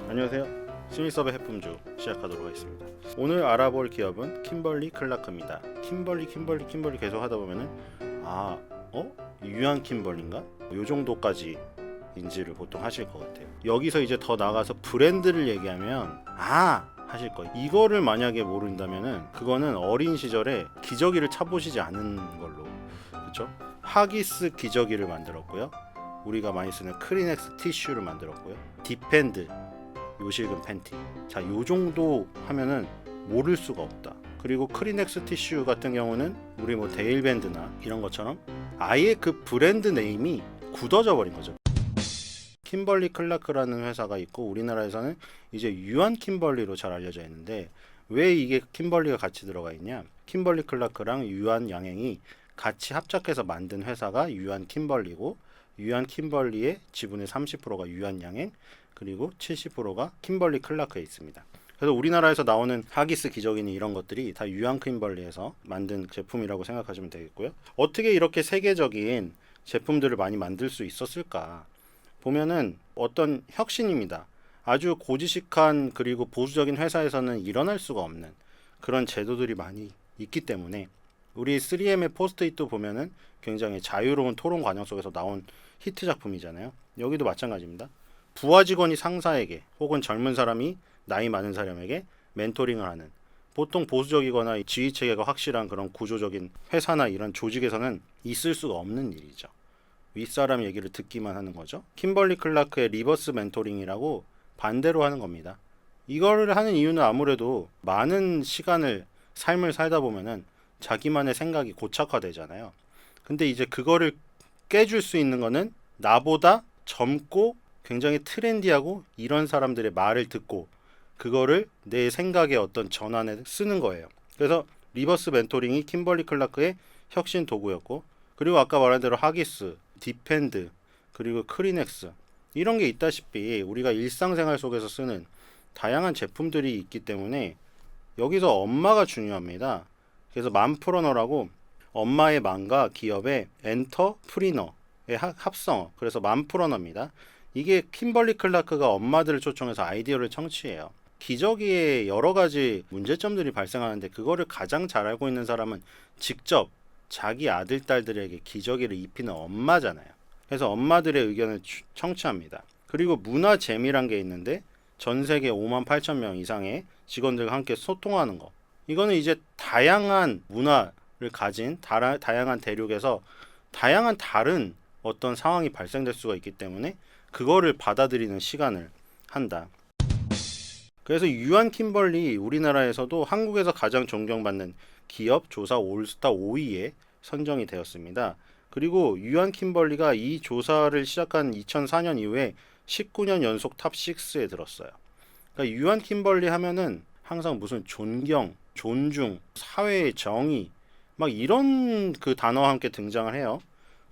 안녕하세요. 스미서브 해품주 시작하도록 하겠습니다. 오늘 알아볼 기업은 킴벌리 클라크입니다. 킴벌리 계속 하다 보면은 유한 킴벌리인가? 요 정도까지 인지를 보통 하실 것 같아요. 여기서 이제 더 나가서 브랜드를 얘기하면 하실 거예요. 이거를 만약에 모른다면은 그거는 어린 시절에 기저귀를 차보시지 않은 걸로. 그렇죠? 하기스 기저귀를 만들었고요. 우리가 많이 쓰는 크리넥스 티슈를 만들었고요. 디펜드 요실금 팬티. 자, 요 정도 하면은 모를 수가 없다. 그리고 크리넥스 티슈 같은 경우는 우리 뭐 데일밴드나 이런 것처럼 아예 그 브랜드 네임이 굳어져 버린 거죠. 킴벌리 클라크라는 회사가 있고 우리나라에서는 이제 유한 킴벌리로 잘 알려져 있는데 왜 이게 킴벌리가 같이 들어가 있냐? 킴벌리 클라크랑 유한 양행이 같이 합작해서 만든 회사가 유한 킴벌리고 유한 킴벌리의 지분의 30%가 유한 양행 그리고 70%가 킴벌리 클라크에 있습니다. 그래서 우리나라에서 나오는 하기스 기저귀니 이런 것들이 다 유한 킴벌리에서 만든 제품이라고 생각하시면 되겠고요. 어떻게 이렇게 세계적인 제품들을 많이 만들 수 있었을까? 보면은 어떤 혁신입니다. 아주 고지식한 그리고 보수적인 회사에서는 일어날 수가 없는 그런 제도들이 많이 있기 때문에 우리 3M의 포스트잇도 보면은 굉장히 자유로운 토론 과정 속에서 나온 히트 작품이잖아요. 여기도 마찬가지입니다. 부하 직원이 상사에게 혹은 젊은 사람이 나이 많은 사람에게 멘토링을 하는 보통 보수적이거나 지휘 체계가 확실한 그런 구조적인 회사나 이런 조직에서는 있을 수가 없는 일이죠. 윗사람 얘기를 듣기만 하는 거죠. 킴벌리 클라크의 리버스 멘토링이라고 반대로 하는 겁니다. 이거를 하는 이유는 아무래도 많은 시간을 삶을 살다 보면은 자기만의 생각이 고착화되잖아요. 근데 이제 그거를 깨줄 수 있는 거는 나보다 젊고 굉장히 트렌디하고 이런 사람들의 말을 듣고 그거를 내 생각의 어떤 전환에 쓰는 거예요. 그래서 리버스 멘토링이 킴벌리 클라크의 혁신 도구였고 그리고 아까 말한 대로 하기스, 디펜드, 그리고 크리넥스 이런 게 있다시피 우리가 일상생활 속에서 쓰는 다양한 제품들이 있기 때문에 여기서 엄마가 중요합니다. 그래서 맘프로너라고 엄마의 만과 기업의 엔터프리너의 합성어 그래서 맘프로너입니다. 이게 킴벌리 클라크가 엄마들을 초청해서 아이디어를 청취해요. 기저귀에 여러 가지 문제점들이 발생하는데 그거를 가장 잘 알고 있는 사람은 직접 자기 아들, 딸들에게 기저귀를 입히는 엄마잖아요. 그래서 엄마들의 의견을 청취합니다. 그리고 문화 재미란 게 있는데 전 세계 5만 8천 명 이상의 직원들과 함께 소통하는 거. 이거는 이제 다양한 문화를 가진 다양한 대륙에서 다양한 다른 어떤 상황이 발생될 수가 있기 때문에 그거를 받아들이는 시간을 한다. 그래서 유한 킴벌리 우리나라에서도 한국에서 가장 존경받는 기업 조사 올스타 5위에 선정이 되었습니다. 그리고 유한 킴벌리가 이 조사를 시작한 2004년 이후에 19년 연속 탑 6에 들었어요. 그러니까 유한 킴벌리 하면은 항상 무슨 존경, 존중, 사회의 정의 막 이런 그 단어와 함께 등장을 해요.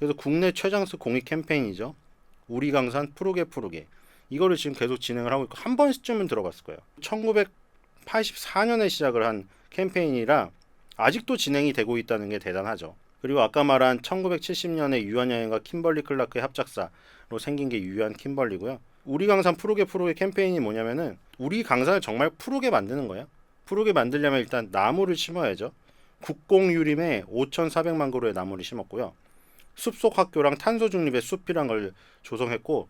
그래서 국내 최장수 공익 캠페인이죠. 우리 강산 푸르게 이거를 지금 계속 진행을 하고 있고 한 번쯤은 들어봤을 거예요. 1984년에 시작을 한 캠페인이라 아직도 진행이 되고 있다는 게 대단하죠. 그리고 아까 말한 1970년에 유한양행과 킴벌리 클라크의 합작사로 생긴 게 유한 킴벌리고요. 우리 강산 푸르게 캠페인이 뭐냐면은 우리 강산을 정말 푸르게 만드는 거예요. 푸르게 만들려면 일단 나무를 심어야죠. 국공유림에 5,400만 그루의 나무를 심었고요. 숲속 학교랑 탄소 중립의 숲이란 걸 조성했고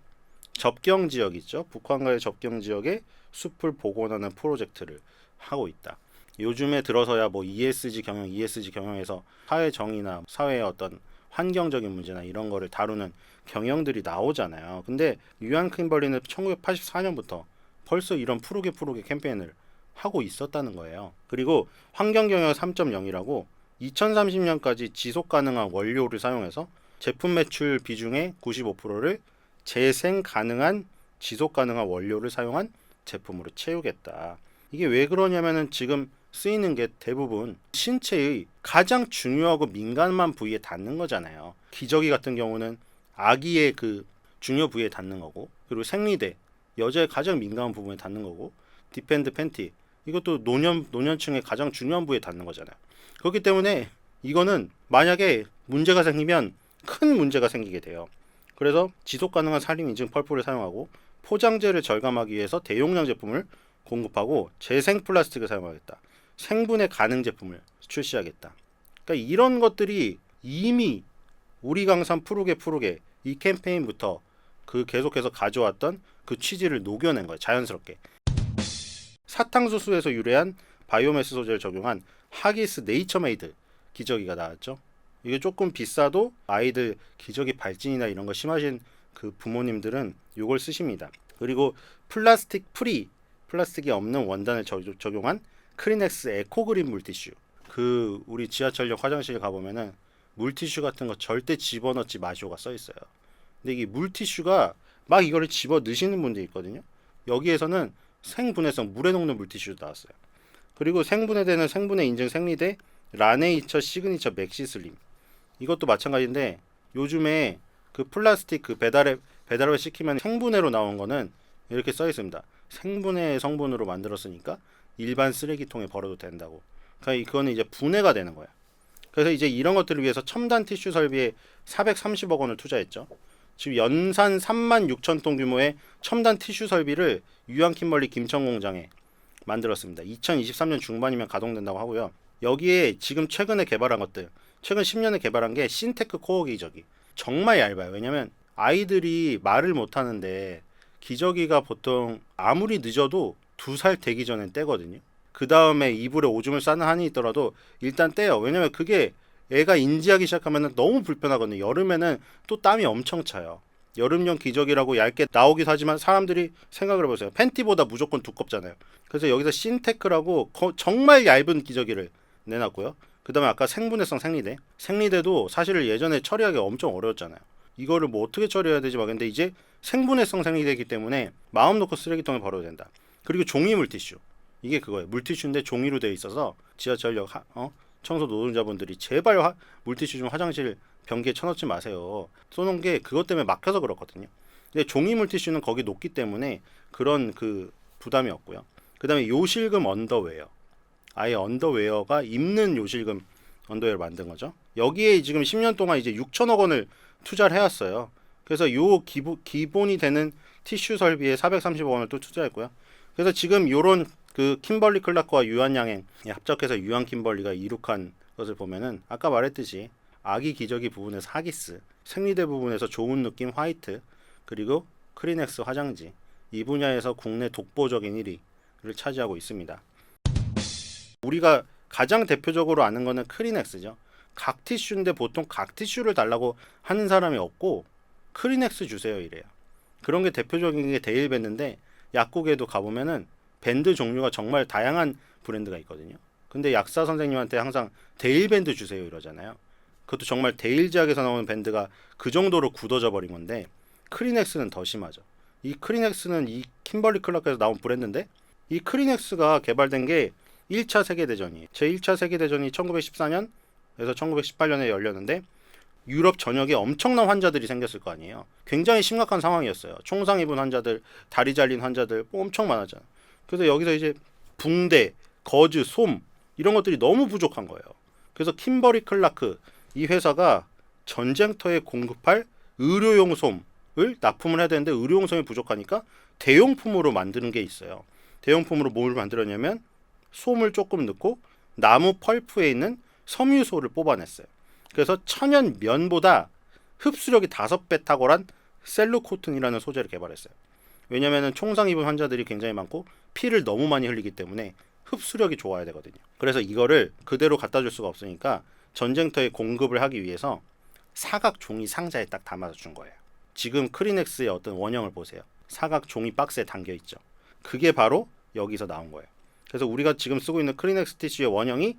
접경 지역 있죠. 북한과의 접경 지역에 숲을 복원하는 프로젝트를 하고 있다. 요즘에 들어서야 뭐 ESG 경영에서 사회 정의나 사회의 어떤 환경적인 문제나 이런 거를 다루는 경영들이 나오잖아요. 근데 유한 킴벌리는 1984년부터 벌써 이런 푸르게 캠페인을 하고 있었다는 거예요. 그리고 환경경영 3.0이라고 2030년까지 지속 가능한 원료를 사용해서 제품 매출 비중의 95%를 재생 가능한 지속 가능한 원료를 사용한 제품으로 채우겠다. 이게 왜 그러냐면은 지금 쓰이는 게 대부분 신체의 가장 중요하고 민감한 부위에 닿는 거잖아요. 기저귀 같은 경우는 아기의 그 중요 부위에 닿는 거고, 그리고 생리대 여자의 가장 민감한 부분에 닿는 거고, 디펜드 팬티 이것도 노년층의 가장 중요한 부위에 닿는 거잖아요. 그렇기 때문에 이거는 만약에 문제가 생기면 큰 문제가 생기게 돼요. 그래서 지속 가능한 산림 인증 펄프를 사용하고 포장재를 절감하기 위해서 대용량 제품을 공급하고 재생 플라스틱을 사용하겠다. 생분해 가능 제품을 출시하겠다. 그러니까 이런 것들이 이미 우리 강산 푸르게 이 캠페인부터 그 계속해서 가져왔던 그 취지를 녹여낸 거예요. 자연스럽게. 사탕수수에서 유래한 바이오매스 소재를 적용한 하기스 네이처메이드 기저귀가 나왔죠. 이게 조금 비싸도 아이들 기저귀 발진이나 이런 거 심하신 그 부모님들은 이걸 쓰십니다. 그리고 플라스틱 프리, 플라스틱이 없는 원단을 적용한 크리넥스 에코그린 물티슈. 그 우리 지하철역 화장실 가보면은 물티슈 같은 거 절대 집어넣지 마시오가 써 있어요. 근데 이게 물티슈가 막 이거를 집어 넣으시는 분들이 있거든요. 여기에서는 생분해성 물에 녹는 물티슈도 나왔어요. 그리고 생분해되는 생분해 인증 생리대 라네이처 시그니처 맥시 슬림. 이것도 마찬가지인데 요즘에 그 플라스틱 그 배달을 시키면 생분해로 나온 거는 이렇게 써 있습니다. 생분해 성분으로 만들었으니까 일반 쓰레기통에 버려도 된다고. 그러니까 이거는 이제 분해가 되는 거야. 그래서 이제 이런 것들을 위해서 첨단 티슈 설비에 430억 원을 투자했죠. 지금 연산 3만 6천 톤 규모의 첨단 티슈 설비를 유한킴벌리 김천 공장에 만들었습니다. 2023년 중반이면 가동된다고 하고요. 여기에 지금 최근에 개발한 것들, 최근 10년에 개발한 게 신테크 코어 기저귀. 정말 얇아요. 왜냐면 아이들이 말을 못하는데 기저귀가 보통 아무리 늦어도 2살 되기 전엔 떼거든요. 그 다음에 이불에 오줌을 싸는 한이 있더라도 일단 떼요. 왜냐면 그게 애가 인지하기 시작하면 너무 불편하거든요. 여름에는 또 땀이 엄청 차요. 여름용 기저귀라고 얇게 나오기도 하지만 사람들이 생각을 해보세요. 팬티보다 무조건 두껍잖아요. 그래서 여기서 신테크라고 정말 얇은 기저귀를 내놨고요. 그 다음에 아까 생분해성 생리대. 생리대도 사실 예전에 처리하기 엄청 어려웠잖아요. 이거를 뭐 어떻게 처리해야 되지 막했는데 이제 생분해성 생리대이기 때문에 마음 놓고 쓰레기통에 버려도 된다. 그리고 종이 물티슈. 이게 그거예요. 물티슈인데 종이로 되어 있어서 지하철역 청소 노동자분들이 제발 물티슈 좀 화장실 변기에 쳐넣지 마세요. 쏘는 게 그것 때문에 막혀서 그렇거든요. 근데 종이 물티슈는 거기 녹기 때문에 그런 그 부담이 없고요. 그 다음에 요실금 언더웨어. 아예 언더웨어가 입는 요실금 언더웨어를 만든 거죠. 여기에 지금 10년 동안 이제 6천억 원을 투자를 해왔어요. 그래서 요 기본이 되는 티슈 설비에 430억 원을 또 투자했고요. 그래서 지금 요런 그 킴벌리 클라크와 유한양행 합작해서 유한킴벌리가 이룩한 것을 보면은 아까 말했듯이 아기 기저귀 부분에서 하기스, 생리대 부분에서 좋은 느낌 화이트, 그리고 크리넥스 화장지 이 분야에서 국내 독보적인 1위를 차지하고 있습니다. 우리가 가장 대표적으로 아는 거는 크리넥스죠. 각 티슈인데 보통 각 티슈를 달라고 하는 사람이 없고 크리넥스 주세요 이래요. 그런 게 대표적인 게 데일밴드인데 약국에도 가보면은 밴드 종류가 정말 다양한 브랜드가 있거든요. 근데 약사 선생님한테 항상 데일밴드 주세요 이러잖아요. 그것도 정말 데일지학에서 나오는 밴드가 그 정도로 굳어져 버린 건데 크리넥스는 더 심하죠. 이 크리넥스는 이 킴벌리 클라크에서 나온 브랜드인데 이 크리넥스가 개발된 게 1차 세계대전이에요. 제1차 세계대전이 1914년에서 1918년에 열렸는데 유럽 전역에 엄청난 환자들이 생겼을 거 아니에요. 굉장히 심각한 상황이었어요. 총상 입은 환자들, 다리 잘린 환자들 엄청 많았잖아요. 그래서 여기서 이제 붕대, 거즈, 솜 이런 것들이 너무 부족한 거예요. 그래서 킴벌리 클라크 이 회사가 전쟁터에 공급할 의료용 솜을 납품을 해야 되는데 의료용 솜이 부족하니까 대용품으로 만드는 게 있어요. 대용품으로 뭘 만들었냐면 솜을 조금 넣고 나무 펄프에 있는 섬유소를 뽑아냈어요. 그래서 천연 면보다 흡수력이 5배 탁월한 셀루코튼이라는 소재를 개발했어요. 왜냐하면 총상 입은 환자들이 굉장히 많고 피를 너무 많이 흘리기 때문에 흡수력이 좋아야 되거든요. 그래서 이거를 그대로 갖다 줄 수가 없으니까 전쟁터에 공급을 하기 위해서 사각 종이 상자에 딱 담아서 준 거예요. 지금 크리넥스의 어떤 원형을 보세요. 사각 종이 박스에 담겨 있죠. 그게 바로 여기서 나온 거예요. 그래서 우리가 지금 쓰고 있는 크리넥스 티슈의 원형이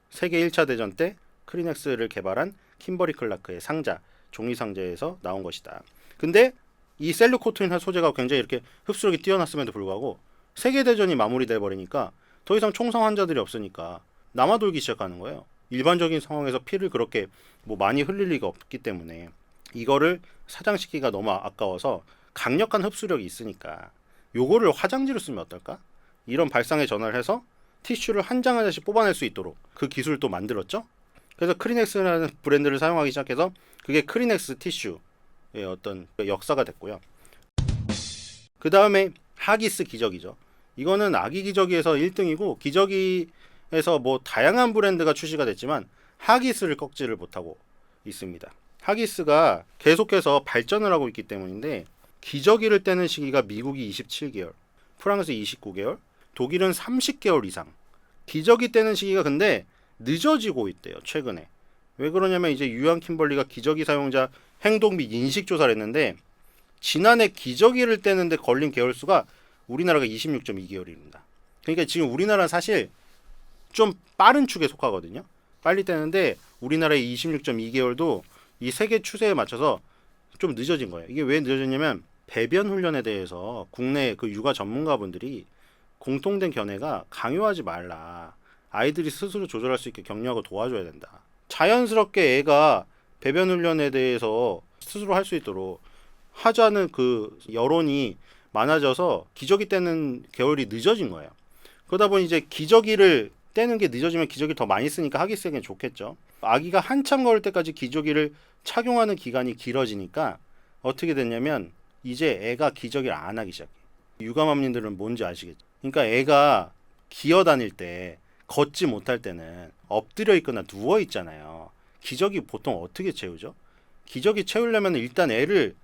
세계 1차 대전 때 크리넥스를 개발한 킴벌리 클라크의 상자, 종이 상자에서 나온 것이다. 근데 이 셀루코튼 소재가 굉장히 이렇게 흡수력이 뛰어났음에도 불구하고 세계대전이 마무리돼 버리니까 더 이상 총상 환자들이 없으니까 남아돌기 시작하는 거예요. 일반적인 상황에서 피를 그렇게 뭐 많이 흘릴 리가 없기 때문에 이거를 사장시키기가 너무 아까워서 강력한 흡수력이 있으니까 요거를 화장지로 쓰면 어떨까? 이런 발상에 전화를 해서 티슈를 한 장 한 장씩 뽑아낼 수 있도록 그 기술을 또 만들었죠. 그래서 크리넥스라는 브랜드를 사용하기 시작해서 그게 크리넥스 티슈의 어떤 역사가 됐고요. 그 다음에 하기스 기저귀죠. 이거는 아기 기저귀에서 1등이고 기저귀에서 뭐 다양한 브랜드가 출시가 됐지만 하기스를 꺾지를 못하고 있습니다. 하기스가 계속해서 발전을 하고 있기 때문인데 기저귀를 떼는 시기가 미국이 27개월, 프랑스 29개월, 독일은 30개월 이상. 기저귀 떼는 시기가 근데 늦어지고 있대요. 최근에. 왜 그러냐면 이제 유한 킴벌리가 기저귀 사용자 행동 및 인식 조사를 했는데 지난해 기저귀를 떼는데 걸린 개월 수가 우리나라가 26.2개월입니다. 그러니까 지금 우리나라는 사실 좀 빠른 축에 속하거든요. 빨리 떼는데 우리나라의 26.2개월도 이 세계 추세에 맞춰서 좀 늦어진 거예요. 이게 왜 늦어졌냐면 배변 훈련에 대해서 국내 그 육아 전문가분들이 공통된 견해가 강요하지 말라. 아이들이 스스로 조절할 수 있게 격려하고 도와줘야 된다. 자연스럽게 애가 배변 훈련에 대해서 스스로 할 수 있도록 하자는 그 여론이 많아져서 기저귀 떼는 개월이 늦어진 거예요. 그러다 보니 이제 기저귀를 떼는 게 늦어지면 기저귀를 더 많이 쓰니까 하기스에겐 좋겠죠. 아기가 한참 걸을 때까지 기저귀를 착용하는 기간이 길어지니까 어떻게 됐냐면 이제 애가 기저귀를 안 하기 시작해. 육아맘님들은 뭔지 아시겠죠? 그러니까 애가 기어 다닐 때 걷지 못할 때는 엎드려 있거나 누워 있잖아요. 기저귀 보통 어떻게 채우죠? 기저귀 채우려면 일단 애를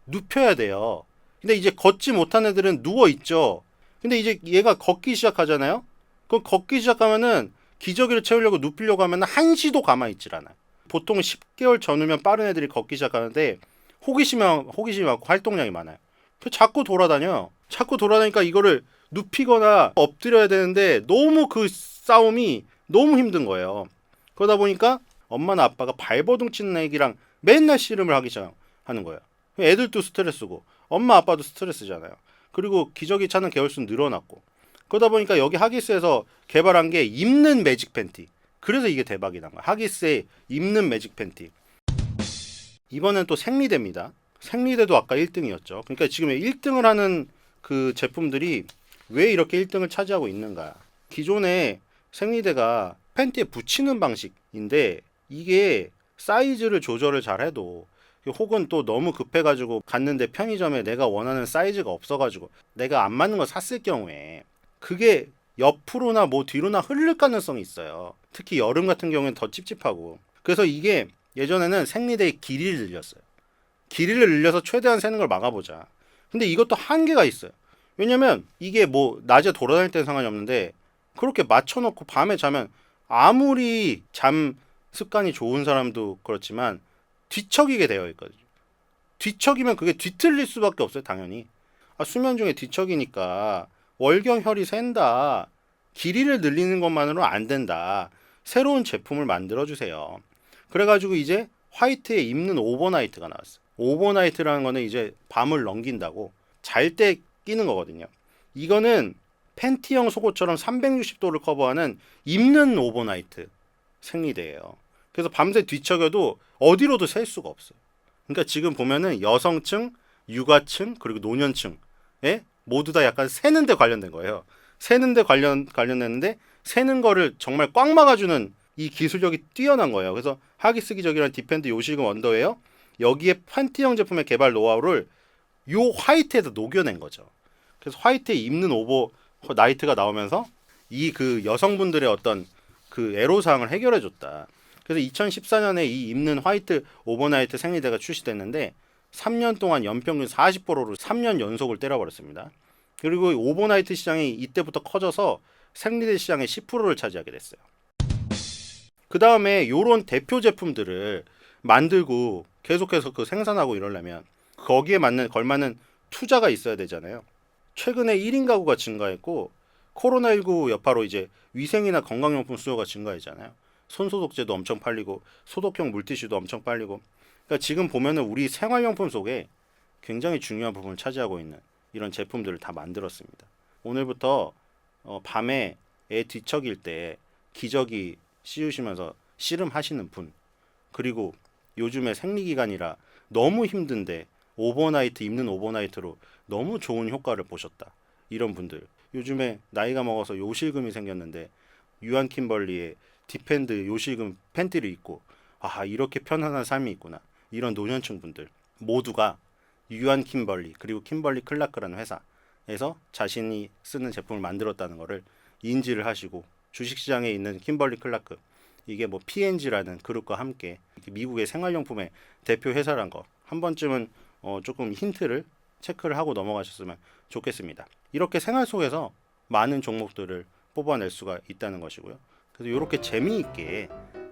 눕혀야 돼요. 근데 이제 걷지 못한 애들은 누워 있죠. 근데 이제 얘가 걷기 시작하잖아요. 그럼 걷기 시작하면은 기저귀를 채우려고 눕히려고 하면 한시도 가만히 있질 않아요. 보통 10개월 전후면 빠른 애들이 걷기 시작하는데 호기심이 많고 활동량이 많아요. 자꾸 돌아다녀. 자꾸 돌아다니까 이거를 눕히거나 엎드려야 되는데 너무 그 싸움이 너무 힘든 거예요. 그러다 보니까 엄마나 아빠가 발버둥 치는 애기랑 맨날 씨름을 하기 시작하는 거예요. 애들도 스트레스고 엄마 아빠도 스트레스잖아요. 그리고 기저귀 차는 개월수는 늘어났고 그러다 보니까 여기 하기스에서 개발한 게 입는 매직 팬티. 그래서 이게 대박이 난 거야. 하기스의 입는 매직 팬티. 이번엔 또 생리대입니다. 생리대도 아까 1등이었죠. 그러니까 지금 1등을 하는 그 제품들이 왜 이렇게 1등을 차지하고 있는가. 기존에 생리대가 팬티에 붙이는 방식인데 이게 사이즈를 조절을 잘 해도 혹은 또 너무 급해가지고 갔는데 편의점에 내가 원하는 사이즈가 없어가지고 내가 안 맞는 걸 샀을 경우에 그게 옆으로나 뭐 뒤로나 흐를 가능성이 있어요. 특히 여름 같은 경우에는 더 찝찝하고. 그래서 이게 예전에는 생리대의 길이를 늘렸어요. 길이를 늘려서 최대한 새는 걸 막아보자. 근데 이것도 한계가 있어요. 왜냐면 이게 뭐 낮에 돌아다닐 때는 상관이 없는데 그렇게 맞춰놓고 밤에 자면 아무리 잠 습관이 좋은 사람도 그렇지만 뒤척이게 되어 있거든요. 뒤척이면 그게 뒤틀릴 수밖에 없어요. 당연히. 수면 중에 뒤척이니까 월경혈이 샌다. 길이를 늘리는 것만으로 안 된다. 새로운 제품을 만들어주세요. 그래가지고 이제 화이트에 입는 오버나이트가 나왔어요. 오버나이트라는 거는 이제 밤을 넘긴다고 잘 때 끼는 거거든요. 이거는 팬티형 속옷처럼 360도를 커버하는 입는 오버나이트 생리대예요. 그래서 밤새 뒤척여도 어디로도 셀 수가 없어요. 그러니까 지금 보면은 여성층, 육아층, 그리고 노년층에 모두 다 약간 새는 데 관련된 거예요. 새는 데 관련됐는데 새는 거를 정말 꽉 막아주는 이 기술력이 뛰어난 거예요. 그래서 하기스 기저귀랑 디펜드 요실금 언더웨어 여기에 팬티형 제품의 개발 노하우를 요 화이트에서 녹여낸 거죠. 그래서 화이트에 입는 오버 나이트가 나오면서 이 그 여성분들의 어떤 그 애로사항을 해결해 줬다. 그래서 2014년에 이 입는 화이트 오버나이트 생리대가 출시됐는데 3년 동안 연평균 40%로 3년 연속을 때려버렸습니다. 그리고 오버나이트 시장이 이때부터 커져서 생리대 시장의 10%를 차지하게 됐어요. 그 다음에 요런 대표 제품들을 만들고 계속해서 그 생산하고 이러려면 거기에 걸맞는 투자가 있어야 되잖아요. 최근에 1인 가구가 증가했고 코로나19 여파로 이제 위생이나 건강용품 수요가 증가했잖아요. 손소독제도 엄청 팔리고 소독형 물티슈도 엄청 팔리고. 그러니까 지금 보면은 우리 생활용품 속에 굉장히 중요한 부분을 차지하고 있는 이런 제품들을 다 만들었습니다. 오늘부터 밤에 애 뒤척일 때 기저귀 씌우시면서 씨름하시는 분, 그리고 요즘에 생리기간이라 너무 힘든데 오버나이트 입는 오버나이트로 너무 좋은 효과를 보셨다. 이런 분들, 요즘에 나이가 먹어서 요실금이 생겼는데 유한 킴벌리의 디펜드 요실금 팬티를 입고 이렇게 편안한 삶이 있구나. 이런 노년층 분들 모두가 유한 킴벌리 그리고 킴벌리 클라크라는 회사 회사에서 자신이 쓰는 제품을 만들었다는 것을 인지를 하시고 주식시장에 있는 킴벌리 클라크, 이게 뭐 P&G라는 그룹과 함께 미국의 생활용품의 대표 회사란 거 한 번쯤은 조금 힌트를 체크를 하고 넘어가셨으면 좋겠습니다. 이렇게 생활 속에서 많은 종목들을 뽑아낼 수가 있다는 것이고요. 그래서 이렇게 재미있게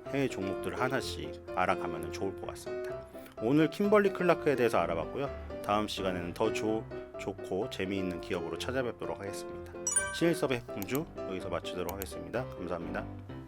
해외 종목들을 하나씩 알아가면 좋을 것 같습니다. 오늘 킴벌리 클라크에 대해서 알아봤고요. 다음 시간에는 더 좋고 재미있는 기업으로 찾아뵙도록 하겠습니다. 신일섭의 핵공주 여기서 마치도록 하겠습니다. 감사합니다.